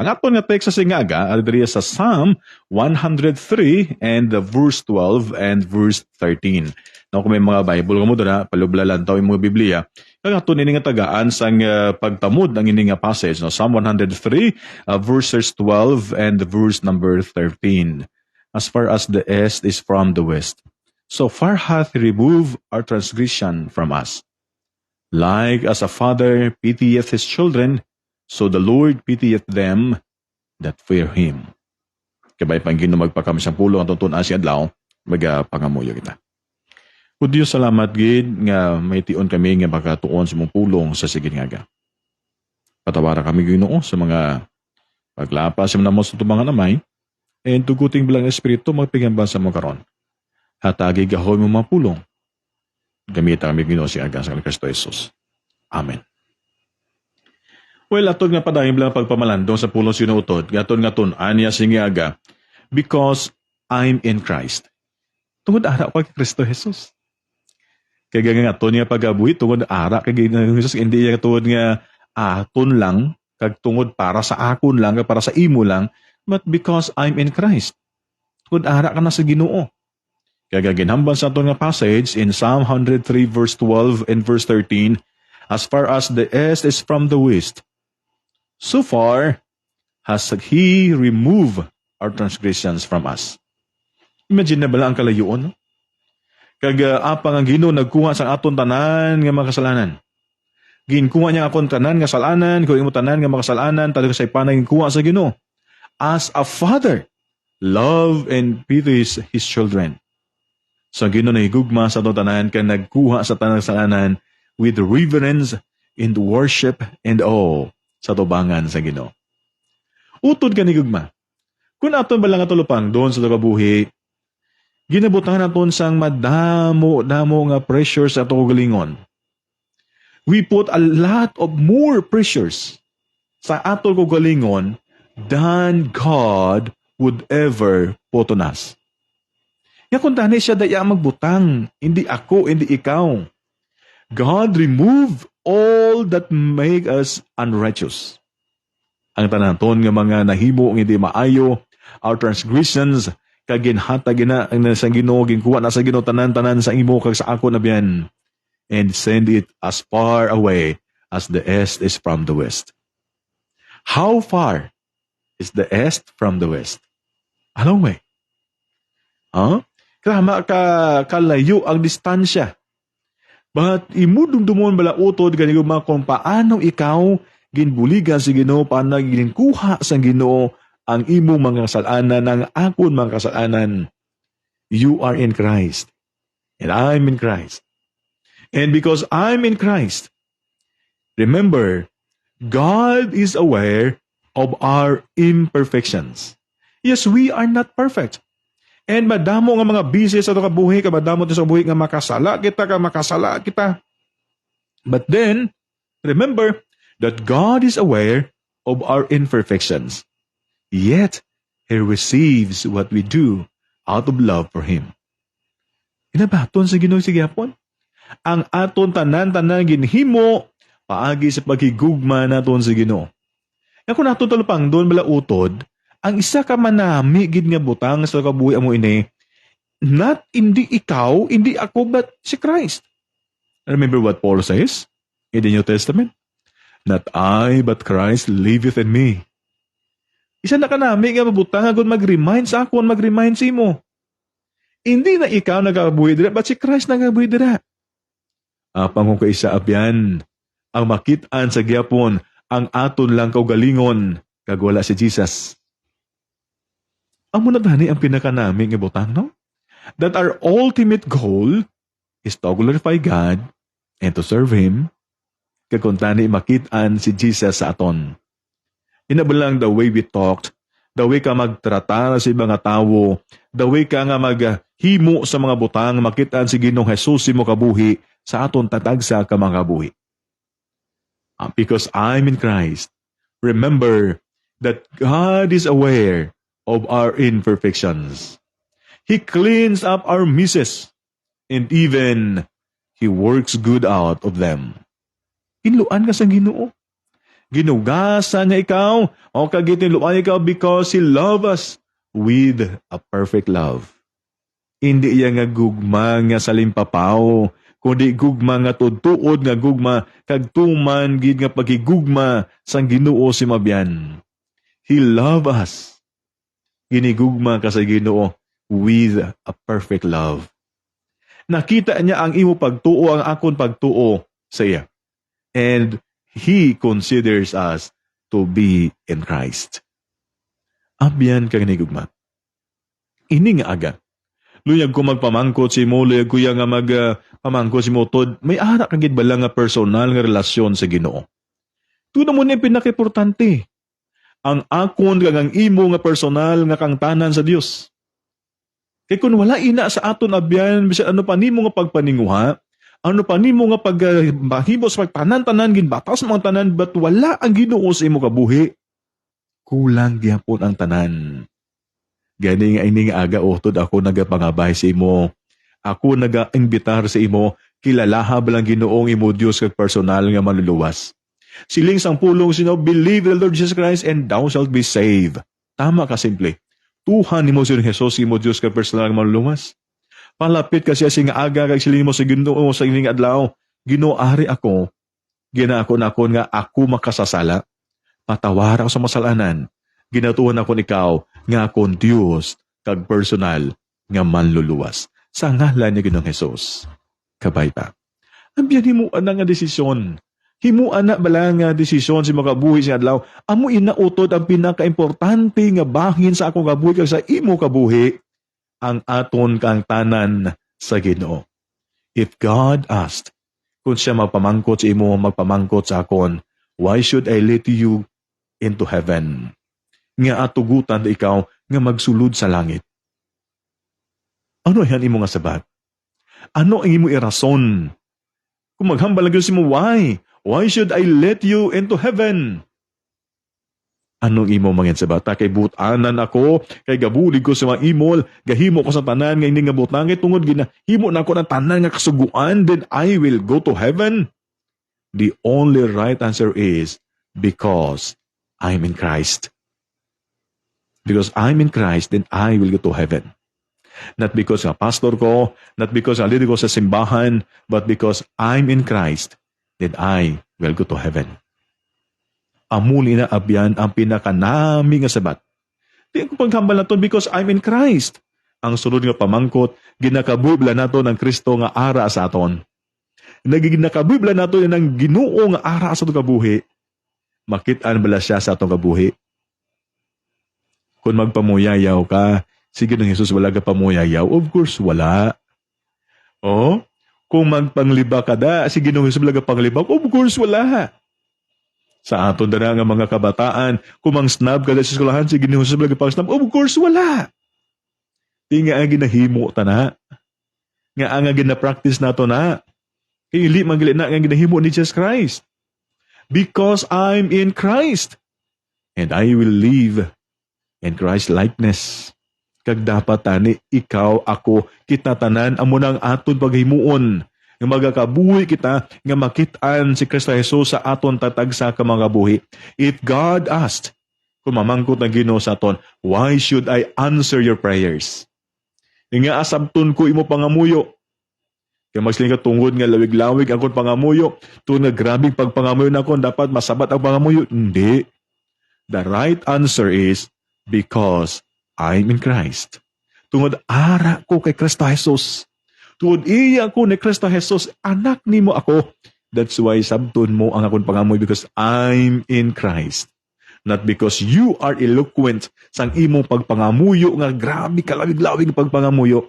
Ang aton nga text sa singaga, adiri sa Psalm 103 and verse 12 and verse 13. Now, kung may mga Bible ka mo doon, palublalan tayo yung mga Biblia, kaya aton ini nga tagaan sa pagtamod ng ini nga passage, no? Psalm 103, verses 12 and verse number 13. As far as the east is from the west, so far hath he removed our transgression from us. Like as a father pitieth his children, so the Lord pitieth them that fear Him. Kabay panggino magpakam siyang pulo ang tuntun asya adlaw, magapangamuyo kita. O Diyos, salamat gid nga may tion kami nga makatuon sa mong pulong sa sigid nga. Patawara kami Ginoo sa mga paglapas sa mga sa tumang namay, and tuguting bilang espiritu magpigambal sa mo karon. Hatagi gahoy mo mapulong. Gamita kami Ginoo si aga sa Kristo Jesus. Amen. Well, atod nga padayong bilang pagpamalandong sa pulong sinuutod, gaton anya singiaga, because I'm in Christ. Tungod ara ko kay Kristo Jesus. Kaya nga aton nga pagabuhi, tungod ara kay Jesus, hindi nga tungod nga aton lang, kag tungod para sa akon lang, para sa imo lang, but because I'm in Christ. Tungod ara ka na sa Ginoo. Kaya ginhambal sa aton nga passage in Psalm 103 verse 12 and verse 13, as far as the east is from the west, so far has He removed our transgressions from us. Imagine na bala ang kalayuon, no? Kag apang ang Ginoo nagkuha sa aton tanan nga makasalanan. Ginkuha niya akon tanan nga salanan, kung imo tanan nga makasalanan, talaga sa ipanay ginkuha sa Ginoo. As a father, love and pities his children. So Ginoo na higugma sa aton tanan kag nagkuha sa tanan salanan with reverence and worship and awe sa tubangan sa Ginoo. Utod ka ni gugma. Kung aton balang atulupang doon sa lugabuhi, ginabutangan naton sang madamo nga pressures sa atong galingon. We put a lot of more pressures sa atong galingon than God would ever put on us. Kaya kung tani siya daya magbutang, hindi ako, hindi ikaw. God remove all that make us unrighteous. Ang tanaton nga mga nahimo ng hindi maayo, our transgressions, kag ginhatag na ang sa Ginoo, ginkuha na sa Ginoo tanan-tanan sa imo kag sa ako na biyan, and send it as far away as the east is from the west. How far is the east from the west? A long way. Huh? Krama kalayo ang distansya. But imudumdumon bala utod ganito mga kung paano ikaw ginbuligan si Ginoo, paano ginkuha sa Ginoo ang imong mga kasalanan, ang akon mga kasalanan. You are in Christ. And I'm in Christ. And because I'm in Christ, remember, God is aware of our imperfections. Yes, we are not perfect. And madamo nga mga busy sa ito kabuhi, madamo sa buhi nga makasala kita. But then, remember that God is aware of our imperfections. Yet, He receives what we do out of love for Him. Inabaton sa Ginoo si gyapon. Ang aton tanan-tanan ginhimo paagi sa paghigugma naton sa Ginoo. Kung naton talupang doon bala utod, ang isa ka manami gid nga butang sa kabuhi amo ini, not hindi ikaw, hindi ako, but si Christ. Remember what Paul says in the New Testament? Not I, but Christ liveth in me. Isa na ka nami nga mabutang agad mag-remind sa ako, mag-remind sa imo. Hindi na ikaw nagabuhi dira, but si Christ nagabuhi dira. Apang kung kaisa abyan, ang makitaan sa gyapon, ang aton lang kaugalingon, kag wala si Jesus. Amo na tani ang pinakanami nga butang, no? That our ultimate goal is to glorify God and to serve Him, kag kung tani makitaan si Jesus sa aton. Inabalang the way we talked, the way ka magtrata sa mga tao, the way ka nga maghimo sa mga butang, makitaan si Ginoong Jesus mo kabuhi sa aton tatagsa ka mga kabuhi. Because I'm in Christ, remember that God is aware of our imperfections. He cleans up our misses, and even He works good out of them. Inluan ka sa Ginoo. Ginugasan niya ikaw, o kagitiluan ikaw because He loved us with a perfect love. Hindi iya nga gugma nga salimpapaw, kundi gugma nga tudtuod nga gugma, kagtuman gid nga pagigugma sang Ginoo si mabyan. He loved us. Ginigugma ka sa Ginoo with a perfect love. Nakita niya ang imo pagtuo, ang akon pagtuo sa iya. And He considers us to be in Christ. Abyan kang nigugma. Ini nga aga. Luyag ko magpamangkot si mo, luyag ko nga magpamangkot si mo, tod, may ara kagid bala nga personal nga relasyon sa Ginoo. Tuna mo na yung pinaka-importante. Ang akon kag ang imo nga personal nga kangtanan sa Dios. Kay kung wala ina sa aton abyan, bisan ano pa nimo nga pagpaninguha, ano pa nimo nga paghibos pagtanan-tanan ginbatas mga tanan, but wala ang Ginoo sa imo kabuhi, kulang gyapon ang tanan. Gani nga ini nga aga utod ako nagapangabay sa imo. Ako naga-imbitar sa imo, kilalaha balang Ginoong imo Dios kag personal nga manluluwas. Siling sang pulong sino, believe in the Lord Jesus Christ and thou shalt be saved. Tama ka simple. Tuhan nimo si Jesus imo Dios kag personal nga manluluwas. Palapit ka siya nga aga kag siling mo sa Ginoo sa ining adlaw. Ginoo ari ako. Ginaako nakon nga ako makasasala. Patawara ako sa masalanan. Ginatuon ako ikaw nga akong Diyos kag personal nga manluluwas. Sa ngalan ni Ginoong Hesus. Kabay pa. Ambiyan himuan na nga desisyon. Himuan na bala nga desisyon si makabuhi sa adlaw. Amo inautod ang pinaka-importante nga bahin sa akong kabuhi kag sa imo kabuhi ang aton kang tanan sa Ginoo. If God asked kung siya magpamangkot sa imo, magpamangkot sa akon, why should I let you into heaven? Nga atugutan ikaw nga magsulod sa langit. Ano yan imo nga sabat? Ano ang imo irason? Kung maghambal lang si mo, why? Why should I let you into heaven? Anong imo mangin sabat? Kay butanan ako, kay gabulig ko sa mga imol, gahimo ko sa tanan nga hindi nga butang, kay tungod ginahimo na ako ng tanan nga kasuguan, then I will go to heaven? The only right answer is because I'm in Christ. Because I'm in Christ, then I will go to heaven. Not because nga pastor ko, not because nga leader ko sa simbahan, but because I'm in Christ, then I will go to heaven. Amuli na abyan ang pinakanami nga sabat. Di ko paghambal na to because I'm in Christ. Ang sunod nga pamangkot, ginakabubla nato ng Kristo nga ara sa aton. Naginakabubla nato ng Ginoo nga ara sa atong kabuhi. Makitaan bala siya sa atong kabuhi. Kung magpamuyayaw ka, sige ng Jesus, wala ka pamuyayaw? Of course, wala. Oh, kung magpangliba ka da, sige ng Jesus, wala ka pangliba? Of course, wala. Sa aton na nga mga kabataan, kung mang snub ka da sa eskulahan, sige ng Jesus, wala ka pang snub? Of course, wala. Di nga ang ginahimo ta na. Nga ang ginapractice na to na. Ili magili na ang ginahimo ni Jesus Christ. Because I'm in Christ. And I will live in Christ likeness. Kag dapat tani ikaw, ako, kita tanan amo nang aton paghimuon nga magakabuhi kita nga makitaan si Kristo Jesus sa aton tatagsa ka mga buhi. If God asked, kung mamangkot na Ginoo sa aton, why should I answer your prayers? Nga asabton ko imo pangamuyo. Kaya magsiling ka tungod nga lawig-lawig akong pangamuyo. Tungod nga grabing pagpangamuyo na ako, dapat masabat ang pangamuyo. Hindi. The right answer is, because I'm in Christ. Tungod ara ko kay Kristo Jesus. Tungod iya ko ni Kristo Jesus, anak nimo ako. That's why sabton mo ang akong pangamoy, because I'm in Christ. Not because you are eloquent sang imong pagpangamuyo nga grabe kalawig-lawig pagpangamuyo.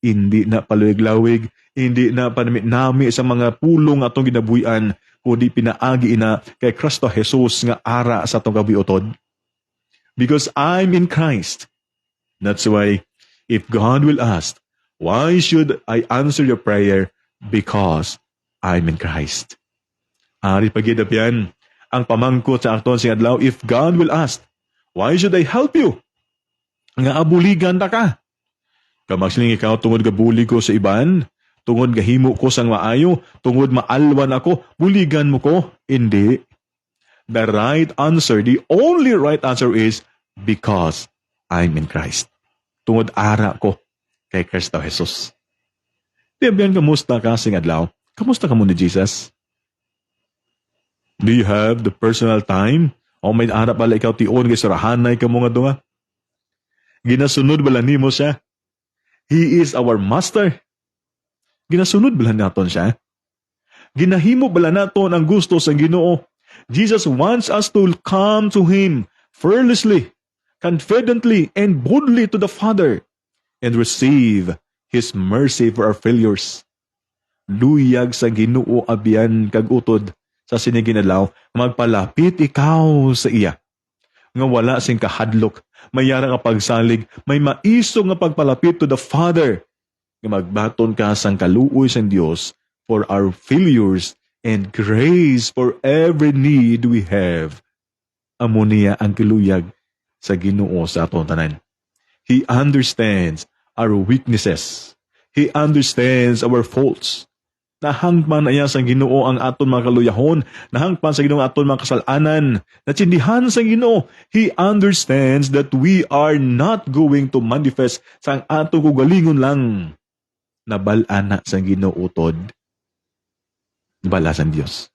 Hindi na palawig-lawig, hindi na panami sa mga pulong atong ginabuyan, kundi pinaagi ina kay Kristo Jesus nga ara sa atong kabuhiutod. Because I'm in Christ. That's why, if God will ask, why should I answer your prayer? Because I'm in Christ. Ari pagidap yan, ang pamangkot sa aton sing adlaw, if God will ask, why should I help you? Nga abuligan ta ka. Kamagsiling ikaw, tungod gabulig ko sa iban, tungod gahimo ko sang maayo, tungod maalwan ako, buligan mo ko? Hindi. the right answer, the only right answer is because I'm in Christ. Tungod ara ko kay Kristo Jesus. Di biyan kamusta ka sing adlaw? Kamusta ka mo ni Jesus? Do you have the personal time? O may ara pala ikaw tion kay surahanay ka mo nga dunga? Ginasunod bala nimo siya? He is our master. Ginasunod bala naton siya? Ginahimo bala naton ang gusto sa Ginoo? Jesus wants us to come to Him fearlessly, confidently, and boldly to the Father and receive His mercy for our failures. Luyag sa Ginoo abiyan kag utod sa siniginadlaw, magpalapit ikaw sa iya. Nga wala sing kahadlok, may yara nga pagsalig, may maiso nga pagpalapit to the Father. Nga magbaton ka sang kaluoy sang Dios for our failures and grace for every need we have. Amo niya ang kiluyag sa Ginoo sa aton tanan. He understands our weaknesses. He understands our faults. Nahangpan aya sa Ginoo ang aton mga kaluyahon. Nahangpan sa Ginoo ang aton mga kasalanan. Natsindihan sa Ginoo. He understands that we are not going to manifest sa aton kugalingon lang. Nabalana sa Ginoo utod. Bala sa Dios.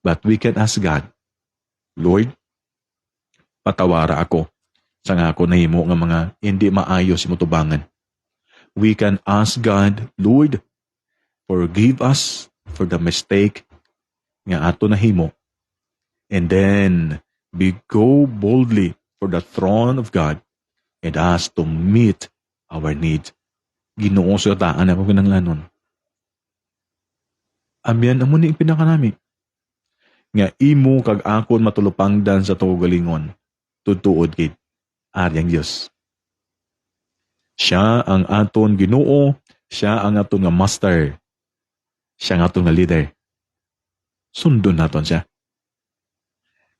But we can ask God, Lord, patawara ako sa nga ako nahimo nga mga hindi maayos mo tubangan. We can ask God, Lord, forgive us for the mistake nga ato nahimo. And then, we go boldly for the throne of God and ask to meet our need. Ginoo sa taan ako kinanglanon. Amyan amo ni pinakanami. Nga imo kag akon matulupangdan sa tugalingon. Tutuod gid aryang Dios. Siya ang aton Ginoo, siya ang aton nga master. Siya ang aton nga leader. Sundon naton siya.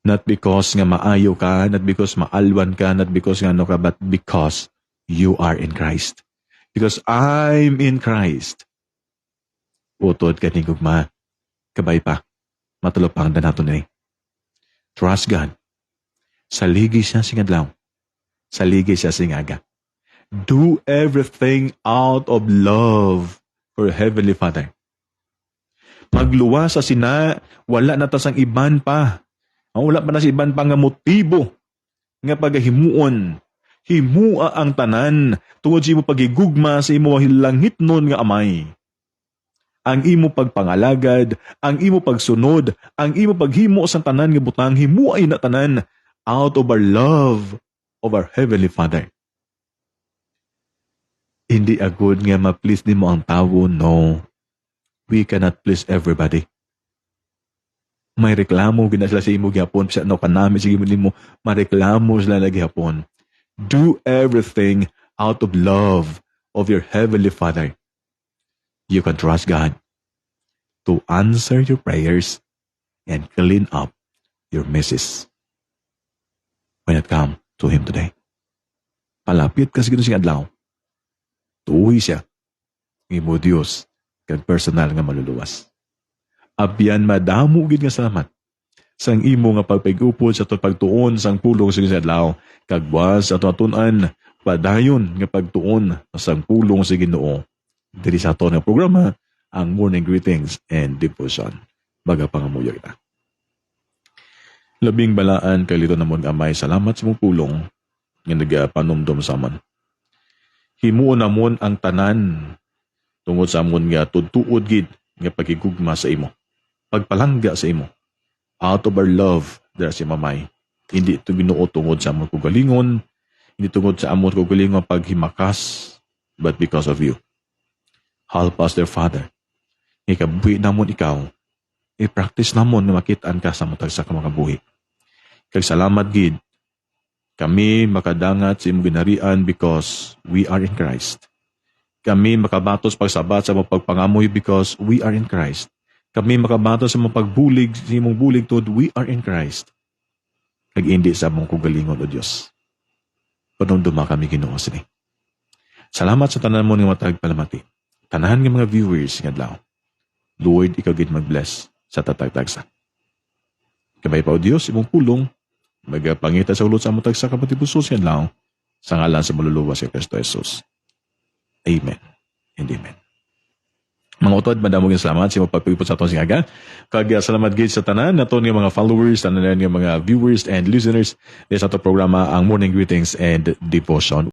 Not because nga maayo ka, not because maalwan ka, not because nga ano ka, but because you are in Christ. Because I'm in Christ. Utod ka ni gugma. Kabay pa. Matulupang na nato ni. Trust God. Saligi siya singadlaw. Saligi siya singaga. Do everything out of love for Heavenly Father. Magluwa sa sina, wala na tasang iban pa. Wala pa na si iban pa nga motibo nga pagahimuon. Himua ang tanan tungod sa imo pagigugma sa imo hilangitnon nga amay. Ang imo pagpangalagad, ang imo pagsunod, ang imo paghimo sa tanan nga butang, himuay na tanan out of our love of our Heavenly Father. Hindi agud nga ma-please nimo ang tawo, no. We cannot please everybody. May reklamo gina sila sa imo gihapon, sa no kanami sige mo mareklamo sila lagi gihapon. Do everything out of love of your Heavenly Father. You can trust God to answer your prayers and clean up your messes when it comes to Him today. Palapit ka sa Ginoo sing adlaw. Tuoy siya. Imo Dios kag personal nga maluluwas. Abyan madamo gid nga salamat sang imo nga pagpayupod sa aton pagtuon sang pulong sa Ginoo adlaw kag buwas sa aton atun-an padayon nga pagtuon sang pulong sa Ginoo. Diri sa aton nga programa ang Morning Greetings and Devotion. Baga pangamuyo kita. Labing balaan kay lito namon Amay, salamat sa mong pulong nga nagapanumdum sa amon. Himuon namon ang tanan tungod sa amon nga tudtuod gid nga pagigugma sa imo. Pagpalangga sa imo. Out of our love dira si Mamay. Hindi ito Ginoo tungod sa amon kugalingon, hindi tungod sa amon kugalingon paghimakas, but because of you. Help us, dear Father. Ikabuhi namon ikaw. I-practice namon na makitaan ka sa matag sa kamakabuhi. Kag salamat gid. Kami makadangat sa imong ginarian because we are in Christ. Kami makabatos pagsabat sa imong pagpangamoy because we are in Christ. Kami makabatos sa imong pagbulig, sa imong bulig tod we are in Christ. Kag hindi sa among kugalingon o Dios. Panumduma kami Ginoo sini. Salamat sa tanan mo nga matag palamati. Tanan nga mga viewers nga adlaw. Lord, ikaw gid mag-bless sa tatagtagsa. Kabay pa o Diyos, imong pulong, magpangita sa ulot sa among tagsa kapatipusos yan lang, sa ngalan sa maluluwa si Kristo Jesus. Amen and amen. Mga utod, madamog yung salamat sa pagpipot sa atong singaga. Kag salamat gid sa tanan naton nga mga followers, tanan nga mga viewers and listeners sa ato programa ang Morning Greetings and Devotion.